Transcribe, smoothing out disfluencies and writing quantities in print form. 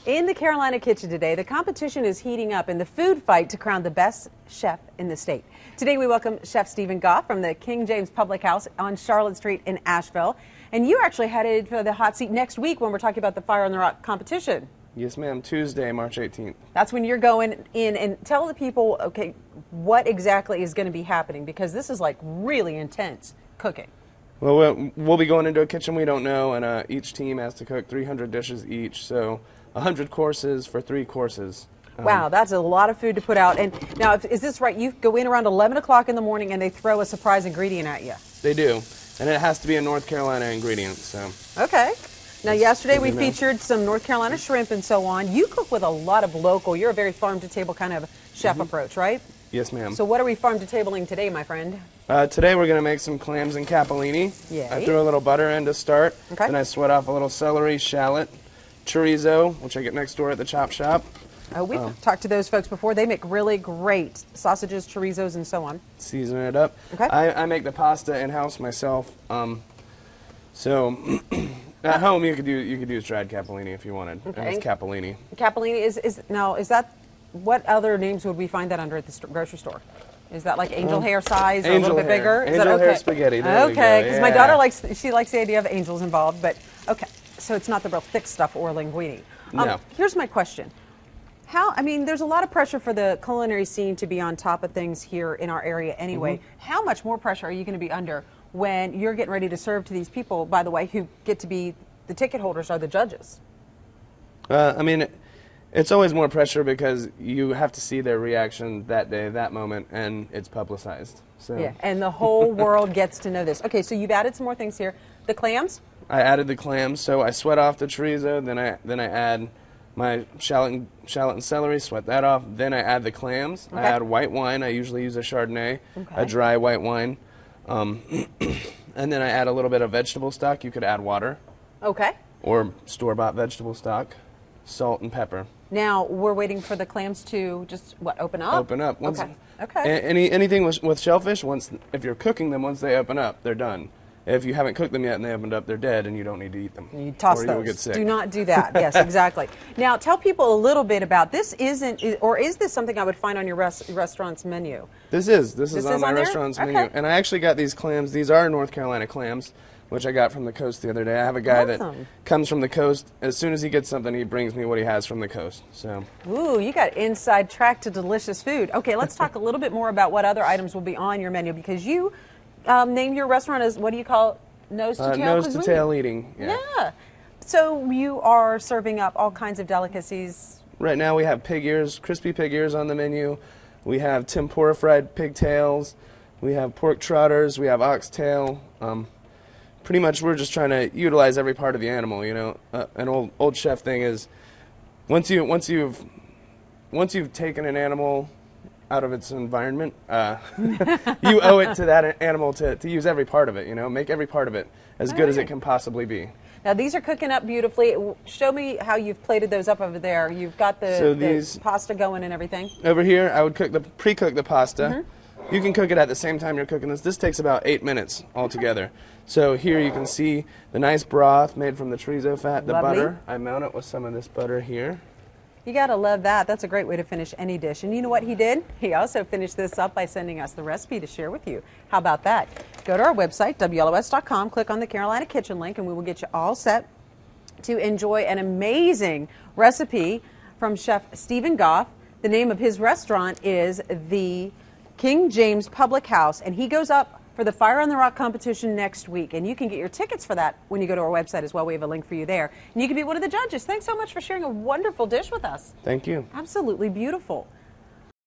In the Carolina kitchen today, the competition is heating up in the food fight to crown the best chef in the state. Today we welcome Chef Stephen Goff from the King James Public House on Charlotte Street in Asheville. And you're actually headed for the hot seat next week when we're talking about the Fire on the Rock competition. Yes, ma'am. Tuesday, March 18th. That's when you're going in, and tell the people, okay, what exactly is going to be happening, because this is like really intense cooking. Well, we'll be going into a kitchen we don't know, and each team has to cook 300 dishes each, so 100 courses for 3 courses. Wow, that's a lot of food to put out. And now, is this right? You go in around 11 o'clock in the morning and they throw a surprise ingredient at you. They do, and it has to be a North Carolina ingredient. So. Okay. Now, yesterday we featured some North Carolina shrimp and so on. You cook with a lot of local. You're a very farm-to-table kind of chef approach, right? Yes, ma'am. So what are we farm-to-tabling today, my friend? Today we're going to make some clams and capellini. Yay. I threw a little butter in to start. Okay. Then I sweat off a little celery, shallot, chorizo, which I get next door at the chop shop. We've talked to those folks before. They make really great sausages, chorizos, and so on. Season it up. Okay. I make the pasta in-house myself. So at home you could use dried capellini if you wanted. Okay. And it's capellini. Capellini is that, what other names would we find that under at the grocery store? Is that like angel hair size or a little bit bigger? Angel hair spaghetti. Okay, because my daughter likes the idea of angels involved, but okay, so it's not the real thick stuff or linguine. No. Here's my question. There's a lot of pressure for the culinary scene to be on top of things here in our area anyway. How much more pressure are you going to be under when you're getting ready to serve to these people, by the way, who get to be the ticket holders, are the judges? It's always more pressure because you have to see their reaction that day, that moment, and it's publicized. So. Yeah, and the whole world gets to know this. Okay, so you've added some more things here. The clams? I added the clams, so I sweat off the chorizo, then I add my shallot and celery, sweat that off, then I add the clams. Okay. I add white wine. I usually use a Chardonnay, a dry white wine. And then I add a little bit of vegetable stock. You could add water. Okay. Or store-bought vegetable stock, salt and pepper. Now, we're waiting for the clams to just, open up? Open up. Okay. Anything with shellfish, if you're cooking them, once they open up, they're done. If you haven't cooked them yet and they opened up, they're dead and you don't need to eat them. You toss those. Or you'll get sick. Do not do that. Yes, exactly. Now, tell people a little bit about this. Is this something I would find on your restaurant's menu? This is on my restaurant's menu. And I actually got these clams. These are North Carolina clams, which I got from the coast the other day. I have a guy that comes from the coast. As soon as he gets something, he brings me what he has from the coast. So. Ooh, you got inside track to delicious food. Okay, let's talk a little bit more about what other items will be on your menu, because you name your restaurant as, what do you call it? Nose to tail? Nose to tail eating. Yeah. So you are serving up all kinds of delicacies. Right now we have pig ears, crispy pig ears on the menu. We have tempura fried pigtails. We have pork trotters. We have oxtail. Pretty much we're just trying to utilize every part of the animal. You know, an old chef thing is once you've taken an animal out of its environment, you owe it to that animal to use every part of it, you know, make every part of it as good as it can possibly be. Now, these are cooking up beautifully. Show me how you've plated those up over there. You've got the pasta going and everything. Over here, I would pre-cook the pasta. You can cook it at the same time you're cooking this. This takes about 8 minutes altogether. So here you can see the nice broth made from the chorizo fat, the butter. I mount it with some of this butter here. You got to love that. That's a great way to finish any dish. And you know what he did? He also finished this up by sending us the recipe to share with you. How about that? Go to our website, WLOS.com, click on the Carolina Kitchen link, and we will get you all set to enjoy an amazing recipe from Chef Stephen Goff. The name of his restaurant is the King James Public House, and he goes up for the Fire on the Rock competition next week. And you can get your tickets for that when you go to our website as well. We have a link for you there. And you can be one of the judges. Thanks so much for sharing a wonderful dish with us. Thank you. Absolutely beautiful.